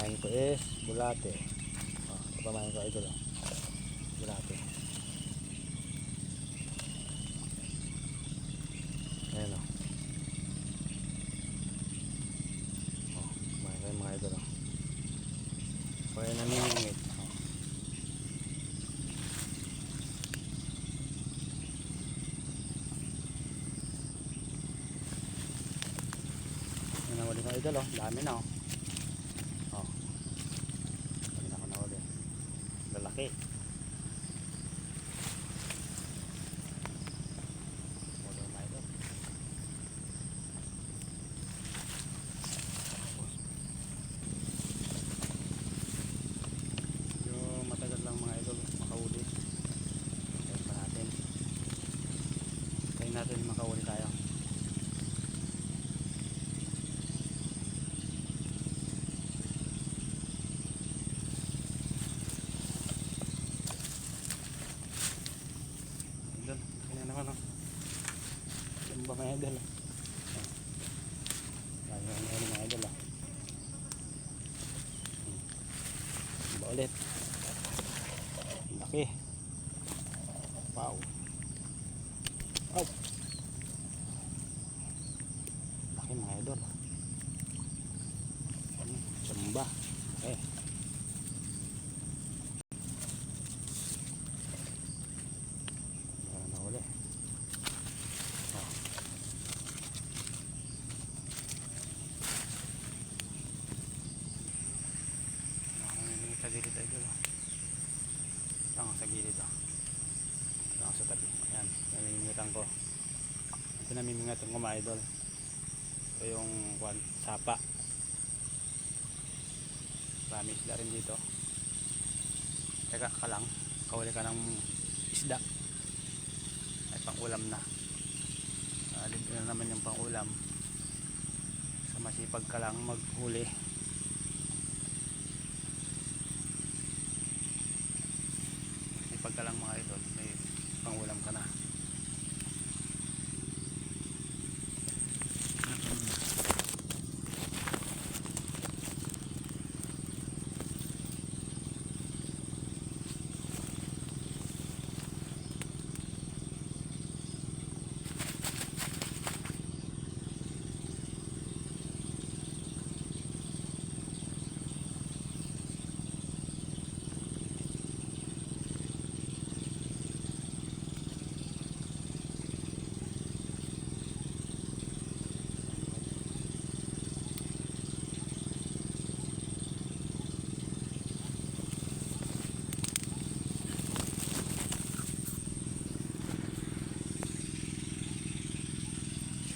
pamain ko is bulate. Ito pamain ko idol. Bulate. Ayan o. Pamain ko yung mga idol o. Kaya namimingit. Yan ang wali ko idol o. Dami na o. Dami na ako na wali. Lalaki. Wala mga idol. Yung matagal lang mga idol makahuli. Kaya pa natin. Kaya natin makahuli tayo. Idol, kaya naman o. Sumba mga idol o. Lagi ang mga idol o. Sumba ulit. Laki. Wow. Oh. Laki mga idol. Sumba. Okay. Nahuli. Oh. Namimingit sa gilid idol. Lang sa gilid o. Lang sa tabi. Ayan. Namimingitan ko. Ito namimingatan ko mga idol. Ito yung sapa. Marami isda rin dito. Teka ka lang. Kawali ka ng isda. Ay pang ulam na. Libre na naman yung pang ulam. So masipag ka lang maghuli. Masipag ka lang mga idol. May pang ulam ka na.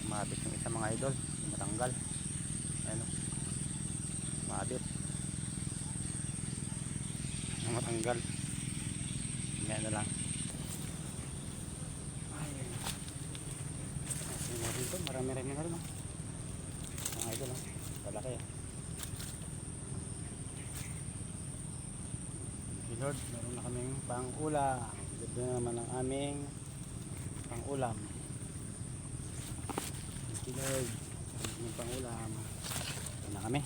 Mabit yung isa mga idol, matanggal. Ayun o, mabit matanggal. Ngayon na lang. Ayun, natin ito, marami-rami na rin o mga idol o, palaki o. Lord, meron na kaming pang ulam. Libre na naman ang aming pang ulam. Lord, yung pang ulam. Ito na kami.